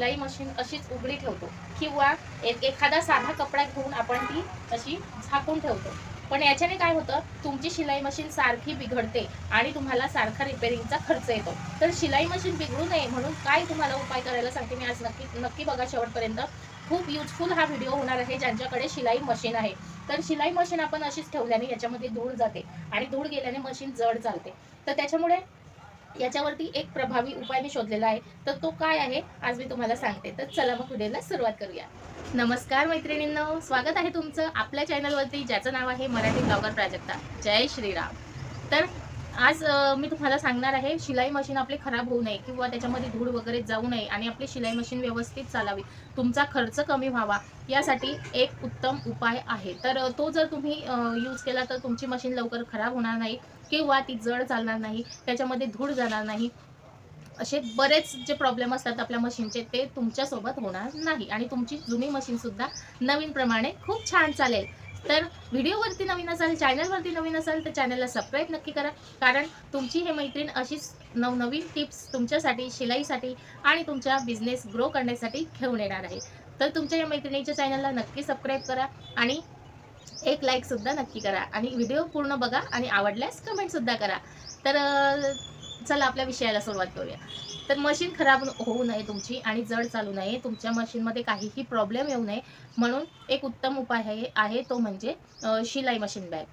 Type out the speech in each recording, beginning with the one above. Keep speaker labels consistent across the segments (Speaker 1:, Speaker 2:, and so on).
Speaker 1: शिलाई मशीन अशीच उघडी ठेवतो किंवा एखादा साधा कपडा घेऊन आपण ती अशी झाकून ठेवतो, पण याच्याने काय होतं, तुमची शिलाई मशीन सारखी बिघडते आणि तुम्हाला सारखा रिपेअरिंगचा खर्च येतो. तर शिलाई मशीन बिघडू नये म्हणून काय तुम्हाला उपाय करायला सांगते मी आज, नक्की बघा शेवटपर्यंत. खूप युजफुल हा व्हिडिओ होणार आहे ज्यांच्याकडे शिलाई मशीन आहे. तर शिलाई मशीन आपण अशीच ठेवल्याने याच्यामध्ये धूळ जाते आणि धूळ गेल्याने मशीन जड चालते. तर त्याच्यामुळे याच्यावरती एक प्रभावी उपाय मी शोधलेला आहे. तर तो काय आहे आज मी तुम्हाला सांगते. तर चला मग व्हिडिओला सुरुवात करूया. नमस्कार मैत्रिणींनो, स्वागत आहे तुमचं आपल्या चॅनलवरती ज्याचं नाव आहे मराठी ब्लॉगर प्राजक्ता. जय श्रीराम. तर आज मी तुम्हाला सांगणार आहे शिलाई मशीन आपली खराब होऊ नये किंवा त्याच्यामध्ये धूळ वगैरे जाऊ नये आणि आपली शिलाई मशीन व्यवस्थित चालावी, तुमचा खर्च कमी व्हावा, यासाठी एक उत्तम उपाय आहे. तर तो जर तुम्ही यूज केला तर तुमची मशीन लवकर खराब होणार नाही किंवा ती जड चालणार नाही, त्याच्यामध्ये धूळ जाणार नाही. असे बरेच जे प्रॉब्लेम असतात आपल्या मशीनचे ते तुमच्यासोबत होणार नाही आणि तुमची जुनी मशीनसुद्धा नवीनप्रमाणे खूप छान चालेल. तर व्हिडिओवरती नवीन असाल, चॅनलवरती नवीन असाल तर चॅनलला सबस्क्राईब नक्की करा, कारण तुमची हे मैत्रीण अशीच नवनवीन टिप्स तुमच्यासाठी, शिलाईसाठी आणि तुमच्या बिझनेस ग्रो करण्यासाठी घेऊन येणार आहे. तर तुमच्या या मैत्रिणीच्या चॅनलला नक्की सबस्क्राईब करा आणि एक लाईकसुद्धा नक्की करा आणि व्हिडिओ पूर्ण बघा आणि आवडल्यास कमेंटसुद्धा करा. तर चला आपल्या विषयाला सुरुवात करूया. तर मशीन खराब होऊ नये तुमची आणि जड चालू नये, तुमच्या मशीनमध्ये काहीही प्रॉब्लेम येऊ नये म्हणून एक उत्तम उपाय आहे तो म्हणजे शिलाई मशीन बॅग.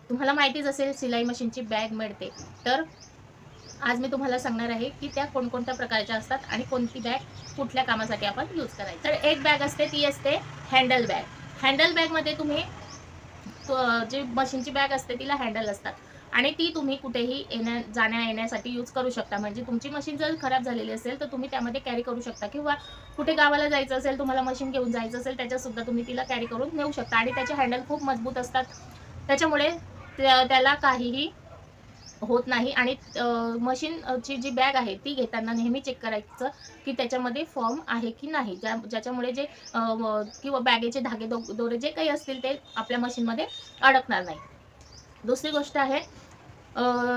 Speaker 1: तुम्हाला माहितीच असेल शिलाई मशीनची बॅग मिळते. तर आज मी तुम्हाला सांगणार आहे की त्या कोणकोणत्या प्रकारच्या असतात आणि कोणती बॅग कुठल्या कामासाठी आपण यूज करायची. तर एक बॅग असते ती असते हँडल बॅग. हँडल बॅगमध्ये तुम्ही जी मशीनची बॅग असते तिला हँडल असतात आणि ती तुम्ही कुठेही जाण्या येण्यासाठी यूज करू शकता. म्हणजे तुमची मशीन जर खराब झालेली असेल तर तुम्ही त्यामध्ये कॅरी करू शकता किंवा कुठे गावाला जायचं असेल, तुम्हाला मशीन घेऊन जायचं असेल, त्याच्यातसुद्धा तुम्ही तिला कॅरी करून नेऊ शकता आणि त्याचे हँडल खूप मजबूत असतात. त्याच्यामुळे त्याला काहीही होत नाही आणि मशीनची जी बॅग आहे ती घेताना नेहमी चेक करायचं की त्याच्यामध्ये फॉर्म आहे की नाही, ज्याच्यामुळे जे किंवा बॅगेचे धागे दोरे जे काही असतील ते आपल्या मशीनमध्ये अडकणार नाही. दुसरी गोष्ट आहे,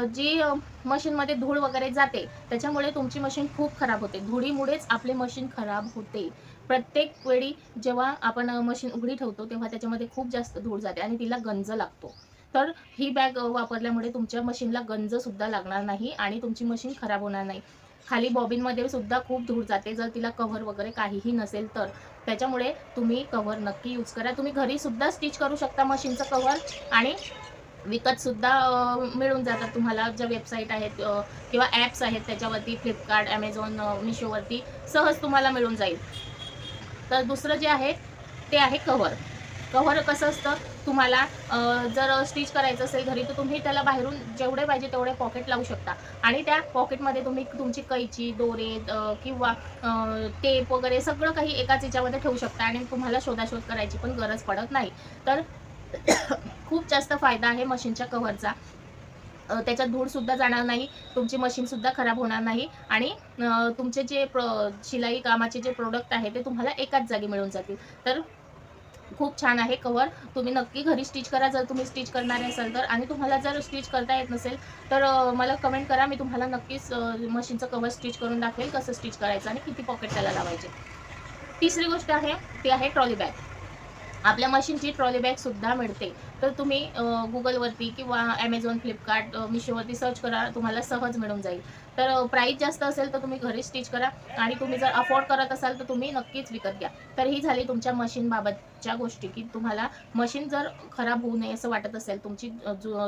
Speaker 1: जी मशीनमध्ये धूळ वगैरे जाते त्याच्यामुळे तुमची मशीन खूप खराब होते. धुळीमुळेच आपली मशीन खराब होते. प्रत्येक वेळी जेव्हा आपण मशीन उघडी ठेवतो तेव्हा त्याच्यामध्ये खूप जास्त धूळ जाते आणि तिला गंज लागतो. तर ही बॅग वापरल्यामुळे तुमच्या मशीनला गंजसुद्धा लागणार नाही आणि तुमची मशीन खराब होणार नाही. खाली बॉबिनमध्ये सुद्धा खूप धूळ जाते जर तिला कव्हर वगैरे काहीही नसेल तर. त्याच्यामुळे तुम्ही कव्हर नक्की यूज करा. तुम्ही घरीसुद्धा स्टिच करू शकता मशीनचं कव्हर आणि विकतसुद्धा मिळून जातात तुम्हाला. ज्या वेबसाईट आहेत किंवा ॲप्स आहेत त्याच्यावरती फ्लिपकार्ट, ॲमेझॉन, मिशोवरती सहज तुम्हाला मिळून जाईल. तर दुसरं जे आहे ते आहे कव्हर. कव्हर कसं असतं, तुम्हाला जर स्टिच करायचं असेल घरी तर तुम्ही त्याला बाहेरून जेवढे पाहिजे तेवढे पॉकेट लावू शकता आणि त्या पॉकेटमध्ये तुम्ही तुमची कैची, दोरे किंवा टेप वगैरे सगळं काही एकाच याच्यामध्ये ठेवू शकता आणि तुम्हाला शोधाशोध करायची पण गरज पडत नाही. तर खूप जास्त फायदा आहे मशीनच्या कव्हरचा. त्याच्यात धूळसुद्धा जाणार नाही, तुमची मशीनसुद्धा खराब होणार नाही आणि तुमचे जे शिलाई कामाचे जे प्रोडक्ट आहे ते तुम्हाला एकाच जागी मिळून जातील. तर खूप छान आहे कव्हर. तुम्ही नक्की घरी स्टिच करा जर तुम्ही स्टिच करणारे असाल तर. आणि तुम्हाला जर स्टिच करता येत नसेल तर मला कमेंट करा, मी तुम्हाला नक्कीच मशीनचं कव्हर स्टिच करून दाखवेल कसं स्टिच करायचं आणि किती पॉकेट त्याला लावायचे. तिसरी गोष्ट आहे ती आहे ट्रॉली बॅग. आपल्या मशीनची ट्रॉली बॅगसुद्धा मिळते. तर तुम्ही गुगलवरती किंवा ॲमेझॉन, फ्लिपकार्ट, मिशोवरती सर्च करा, तुम्हाला सहज मिळून जाईल. तर प्राईस जास्त असेल तर तुम्ही घरी स्टिच करा आणि तुम्ही जर अफोर्ड करत असाल तर तुम्ही नक्कीच विकत घ्या. तर ही झाली तुमच्या मशीनबाबतच्या गोष्टी, की तुम्हाला मशीन जर खराब होऊ नये असं वाटत असेल, तुमची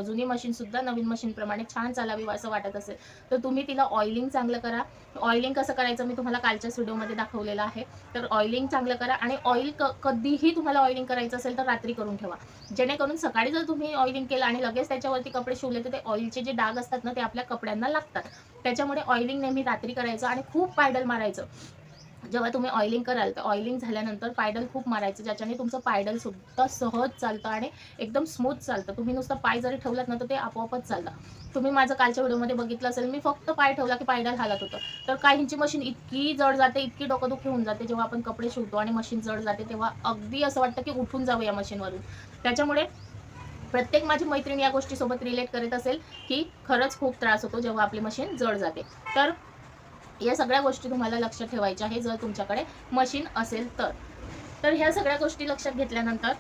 Speaker 1: जुनी मशीनसुद्धा नवीन मशीनप्रमाणे छान चालावी असं वाटत असेल तर तुम्ही तिला ऑइलिंग चांगलं करा. ऑइलिंग कसं करायचं मी तुम्हाला कालच्याच व्हिडिओमध्ये दाखवलेलं आहे. तर ऑइलिंग चांगलं करा आणि ऑइल कधीही तुम्हाला ऑइलिंग करायचं असेल तर रात्री करून ठेवा, जेणेकरून सकाळी जर तुम्ही ऑइलिंग केलं आणि लगेच त्याच्यावरती कपडे शिवले तर ते ऑइलचे जे डाग असतात ना ते आपल्या कपड्यांना लागतात. त्याच्यामुळे ऑइलिंग नेहमी रात्री करायचं आणि खूप पायडल मारायचं. जेव्हा तुम्ही ऑइलिंग कराल तर ऑइलिंग झाल्यानंतर पायडल खूप मारायचं, ज्याच्याने तुमचं पायडल सुद्धा सहज चालतं आणि एकदम स्मूथ चालतं. तुम्ही नुसतं पाय जरी ठेवलात ना तर ते आपोआपच चालतं. तुम्ही माझं कालच्या व्हिडिओमध्ये बघितलं असेल, मी फक्त पाय ठेवला की पायडल हालत होतं. तर काहींची मशीन इतकी जड जाते, इतकी डोकंदुखी होऊन जाते जेव्हा आपण कपडे शिवतो आणि मशीन जड जाते तेव्हा अगदी असं वाटतं की उठून जावं या मशीनवरून. त्याच्यामुळे प्रत्येक माझी मैत्रीण या गोष्टीसोबत रिलेट करत असेल की खरंच खूप त्रास होतो जेव्हा आपली मशीन जड जाते. तर या सगळ्या गोष्टी तुम्हाला लक्षात ठेवायच्या आहे जर तुमच्याकडे मशीन असेल तर ह्या सगळ्या गोष्टी लक्षात घेतल्यानंतर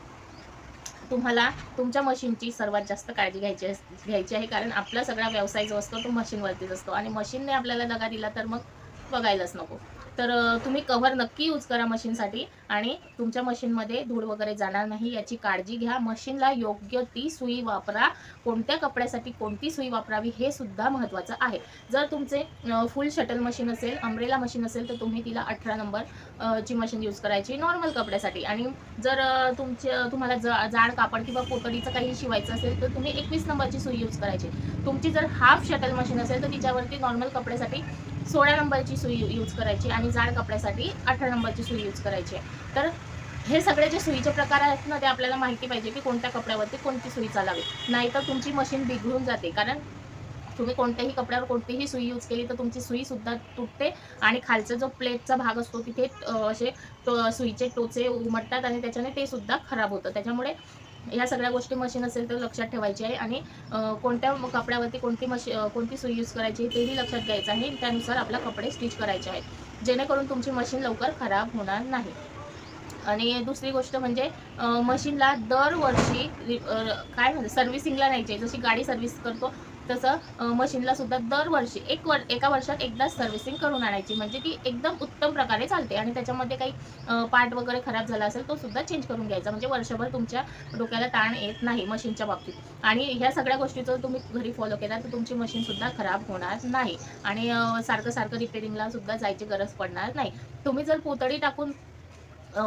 Speaker 1: तुम्हाला तुमच्या मशीनची सर्वात जास्त काळजी घ्यायची आहे, कारण आपला सगळा व्यवसाय जो असतो तो मशीनवरतीच असतो आणि मशीनने आपल्याला दगा दिला तर मग बघायलाच नको. तर तुम्ही कव्हर नक्की यूज करा मशीनसाठी आणि तुमच्या मशीनमध्ये धूळ वगैरे जाणार नाही याची काळजी घ्या. मशीनला योग्य ती सुई वापरा. कोणत्या कपड्यासाठी कोणती सुई वापरावी हे सुद्धा महत्त्वाचं आहे. जर तुमचे फुल शटल मशीन असेल, अम्ब्रेला मशीन असेल तर तुम्ही तिला 18 नंबर ची मशीन यूज करायची नॉर्मल कपड्यासाठी. आणि जर तुम्हाला जाड कापड किंवा पोतडीचं काही शिवायचं असेल तर तुम्ही 21 नंबरची सुई यूज करायची. तुमची जर हाफ शटल मशीन असेल तर तिच्यावरती नॉर्मल कपड्यासाठी 16 नंबरची सुई यूज करायची आणि जाड कपड्यासाठी 18 नंबरची सुई यूज करायची. तर हे सगळे जे सुईचे प्रकार आहेत ना ते आपल्याला माहिती पाहिजे की कोणत्या कपड्यावरती कोणती सुई चालावी, नाहीतर तुमची मशीन बिघडून जाते. कारण तुम्ही कोणत्याही कपड्यावर कोणतीही सुई यूज केली तर तुमची सुई सुद्धा तुटते आणि खालचा जो प्लेटचा भाग असतो तिथे असे सुईचे टोचे उमटतात आणि त्याच्याने ते सुद्धा खराब होतं. त्याच्यामुळे ह्या सगळ्या गोष्टी मशीन असेल तर लक्षात ठेवायची आहे आणि कोणत्या कपड्यावरती कोणती सुई यूज करायची तेही लक्षात घ्यायचं आहे. त्यानुसार आपला कपडे स्टिच करायचे आहेत जेणेकरून तुमची मशीन लवकर खराब होणार नाही. आणि दुसरी गोष्ट म्हणजे मशीनला दरवर्षी काय म्हणतात सर्व्हिसिंगला न्यायची. जशी गाडी सर्व्हिस करतो तसं मशीनला सुद्धा दरवर्षी एका वर्षात एकदाच सर्व्हिसिंग करून आणायची, म्हणजे ती एकदम उत्तम प्रकारे चालते. आणि त्याच्यामध्ये काही पार्ट वगैरे खराब झाला असेल तो सुद्धा चेंज करून घ्यायचा, म्हणजे वर्षभर तुमच्या डोक्याला ताण येत नाही मशीनच्या बाबतीत. आणि ह्या सगळ्या गोष्टी जर तुम्ही घरी फॉलो केला तर तुमची मशीन सुद्धा खराब होणार नाही आणि सारखं रिपेरिंगला सुद्धा जायची गरज पडणार नाही. तुम्ही जर पोतडी टाकून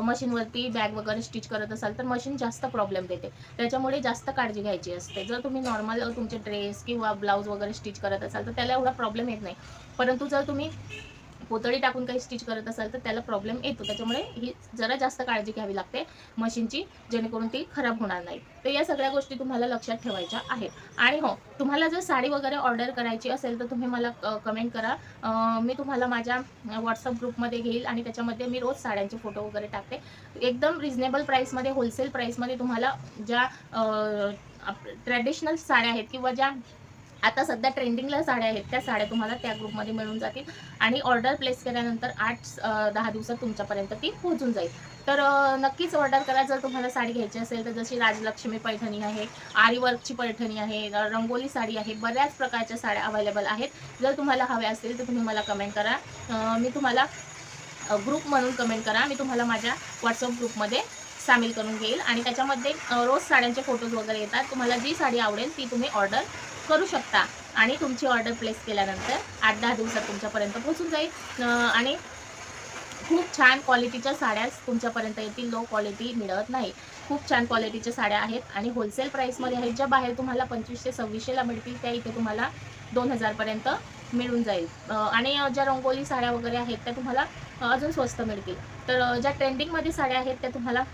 Speaker 1: मशीनवरती बॅग वगैरे स्टिच करत असाल तर मशीन जास्त प्रॉब्लेम देते, त्याच्यामुळे जास्त काळजी घ्यायची असते. जर तुम्ही नॉर्मल तुमचे ड्रेस किंवा ब्लाऊज वगैरे स्टिच करत असाल तर त्याला एवढा प्रॉब्लेम येत नाही, परंतु जर तुम्ही पोतळी टाकून काही स्टिच करत असाल तर त्याला प्रॉब्लेम येतो. त्याच्यामुळे ही जरा जास्त काळजी घ्यावी लागते मशीनची, जेणेकरून ती खराब होणार नाही. तर या सगळ्या गोष्टी तुम्हाला लक्षात ठेवायच्या आहेत. आणि हो, तुम्हाला जर साडी वगैरे ऑर्डर करायची असेल तर तुम्ही मला कमेंट करा. मी तुम्हाला माझ्या व्हॉट्सअप ग्रुपमध्ये घेईल आणि त्याच्यामध्ये मी रोज साड्यांचे फोटो वगैरे टाकते. एकदम रिजनेबल प्राईसमध्ये, होलसेल प्राईसमध्ये तुम्हाला ज्या ट्रॅडिशनल साड्या आहेत किंवा ज्या आता सध्या ट्रेंडिंगला साड्या आहेत त्या साड्या तुम्हाला त्या ग्रुपमध्ये मिळून जातील आणि ऑर्डर प्लेस केल्यानंतर 8-10 दिवसात तुमच्यापर्यंत ती पोहोचून जाईल. तर नक्कीच ऑर्डर करा जर तुम्हाला साडी घ्यायची असेल तर. जशी राजलक्ष्मी पैठणी आहे, आरी वर्कची पैठणी आहे, रंगोली साडी आहे, बऱ्याच प्रकारच्या साड्या अवेलेबल आहेत. जर तुम्हाला हव्या असतील तर तुम्ही मला कमेंट करा. मी तुम्हाला ग्रुप म्हणून कमेंट करा, मी तुम्हाला माझ्या व्हॉट्सअप ग्रुपमध्ये सामील करून घेईल आणि त्याच्यामध्ये रोज साड्यांचे फोटोज वगैरे येतात. तुम्हाला जी साडी आवडेल ती तुम्ही ऑर्डर करू शकता आणि तुमची ऑर्डर प्लेस केल्यानंतर 8-10 दिवसात तुमच्यापर्यंत पोहोचून जाईल आणि खूप छान क्वालिटीच्या साड्याच तुमच्यापर्यंत येतील. लो क्वालिटी मिळत नाही. खूप छान क्वालिटीच्या साड्या आहेत आणि होलसेल प्राईसमध्ये आहेत. ज्या बाहेर तुम्हाला 2500-2600ला मिळतील त्या इथे तुम्हाला 2000पर्यंत मिळून जाईल. आणि ज्या रंगोली साड्या वगैरे आहेत त्या तुम्हाला अजून स्वस्त मिळतील. तर ज्या ट्रेंडिंगमध्ये साड्या आहेत त्या तुम्हाला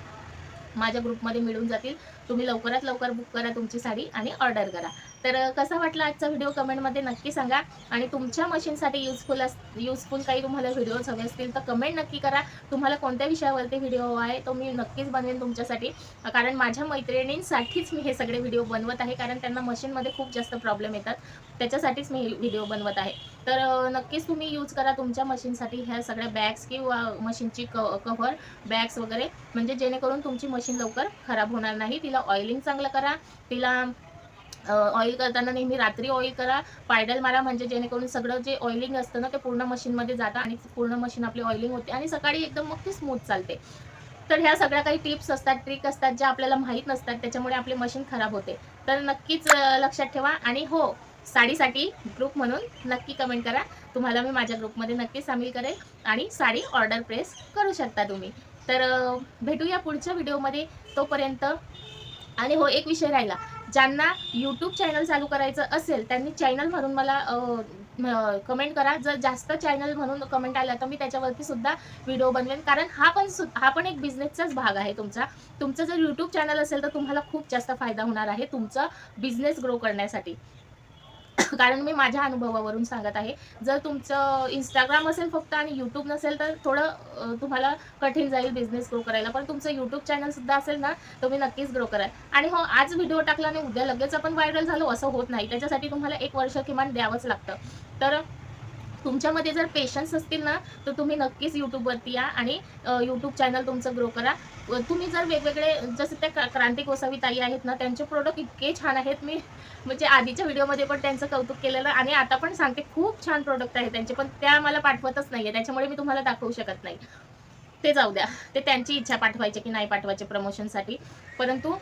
Speaker 1: माझ्या ग्रुपमध्ये मिळून जातील. तुम्ही लवकरात लवकर बुक करा तुमची साडी आणि ऑर्डर करा. तर कसा वाटला आजचा व्हिडिओ कमेंटमध्ये नक्की सांगा आणि तुमच्या मशीनसाठी युजफुल काही तुम्हाला व्हिडिओज हवे असतील तर कमेंट नक्की करा. तुम्हाला कोणत्या विषयावरती व्हिडिओ हवा आहे तो मी नक्कीच बनवेन तुमच्यासाठी, कारण माझ्या मैत्रिणींसाठीच मी हे सगळे व्हिडिओ बनवत आहे, कारण त्यांना मशीनमध्ये खूप जास्त प्रॉब्लेम येतात, त्याच्यासाठीच मी व्हिडिओ बनवत आहे. तर नक्कीच तुम्ही यूज करा तुमच्या मशीनसाठी ह्या सगळ्या बॅग्स किंवा मशीनची कव्हर बॅग्स वगैरे, म्हणजे जेणेकरून तुमची मशीन लवकर खराब होणार नाही. तिला ऑइलिंग चांगलं करा. तिला ऑइल करताना नेहमी रात्री ऑइल करा, पायडल मारा, म्हणजे जेणेकरून सगळं जे ऑइलिंग असतं ना ते पूर्ण मशीनमध्ये जातं आणि पूर्ण मशीन आपली ऑइलिंग होते आणि सकाळी एकदम मग ती स्मूथ चालते. तर ह्या सगळ्या काही टिप्स असतात, ट्रिक असतात ज्या आपल्याला माहीत नसतात, त्याच्यामुळे आपली मशीन खराब होते. तर नक्कीच लक्षात ठेवा. आणि हो, साडीसाठी ग्रुप म्हणून नक्की कमेंट करा. तुम्हाला मी माझ्या ग्रुपमध्ये नक्की सामील करेल आणि साडी ऑर्डर प्लेस करू शकता तुम्ही. तर भेटूया पुढच्या व्हिडिओमध्ये. तोपर्यंत आणि हो, एक विषय राहिला, ज्यांना यूट्यूब चॅनल चालू करायचं असेल त्यांनी चॅनल म्हणून मला कमेंट करा. जर जास्त चॅनल म्हणून कमेंट आला तर मी त्याच्यावरती सुद्धा व्हिडिओ बनवेन, कारण हा पण एक बिझनेसचाच भाग आहे तुमचा. तुमचं जर यूट्यूब चॅनल असेल तर तुम्हाला खूप जास्त फायदा होणार आहे तुमचा बिझनेस ग्रो करण्यासाठी, कारण मी माझ्या अनुभवावरून सांगत आहे. जर तुमचं इंस्टाग्राम असेल फक्त आणि यूट्यूब नसेल तर थोडं तुम्हाला कठीण जाईल बिझनेस ग्रो करायला, पण तुमचं यूट्यूब चॅनल सुद्धा असेल ना तुम्ही नक्कीच ग्रो कराल. आणि हो, आज व्हिडिओ टाकला आणि उद्या लगेच आपण व्हायरल झालो असं होत नाही, त्याच्यासाठी तुम्हाला 1 वर्ष किमान द्यावंच लागतं. तर तुमच्यामध्ये जर पेशन्स असतील ना, तर तुम्ही नक्कीच यूट्यूबवरती या आणि यूट्यूब चॅनल तुमचं ग्रो करा. तुम्ही जर वेगवेगळे जसं त्या क्रांती गोसावी ताई आहेत ना, त्यांचे प्रोडक्ट इतके छान आहेत. मी म्हणजे आधीच्या व्हिडिओमध्ये पण त्यांचं कौतुक केलेलं आणि आता पण सांगते, खूप छान प्रोडक्ट आहेत त्यांचे, पण त्या मला पाठवतच नाहीये. त्याच्यामुळे मी तुम्हाला दाखवू शकत नाही. ते जाऊ द्या. ते त्यांची इच्छा पाठवायचे की नाही पाठवायचे प्रमोशनसाठी. परंतु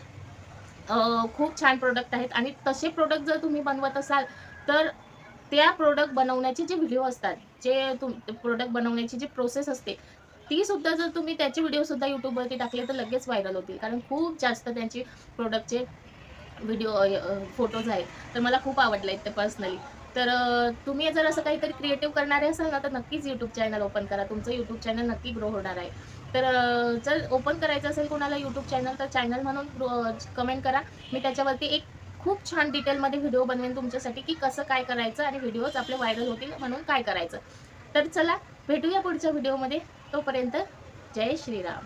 Speaker 1: खूप छान प्रोडक्ट आहेत आणि तसे प्रोडक्ट जर तुम्ही बनवत असाल, तर त्या प्रोडक्ट बनवण्याचे जे व्हिडिओ असतात, जे प्रोडक्ट बनवण्याची जी प्रोसेस असते, ती सुद्धा जर तुम्ही त्याचे व्हिडिओसुद्धा YouTubeवरती टाकले, तर लगेच व्हायरल होतील. कारण खूप जास्त त्यांची प्रोडक्टचे व्हिडिओ फोटोज आहेत. तर मला खूप आवडले आहेत ते पर्सनली. तर तुम्ही जर असं काहीतरी क्रिएटिव्ह करणारे असाल ना, तर नक्कीच YouTube चॅनल ओपन करा. तुमचं YouTube चॅनल नक्की ग्रो होणार आहे. तर जर ओपन करायचं असेल कोणाला YouTube चॅनल, तर चॅनल म्हणून कमेंट करा. मी त्याच्यावरती एक खूप छान डिटेलमध्ये व्हिडिओ बनवेन तुमच्यासाठी, की कसं काय करायचं आणि व्हिडिओज आपले व्हायरल होतील म्हणून काय करायचं. तर चला भेटूया पुढच्या व्हिडिओमध्ये. तोपर्यंत जय श्रीराम.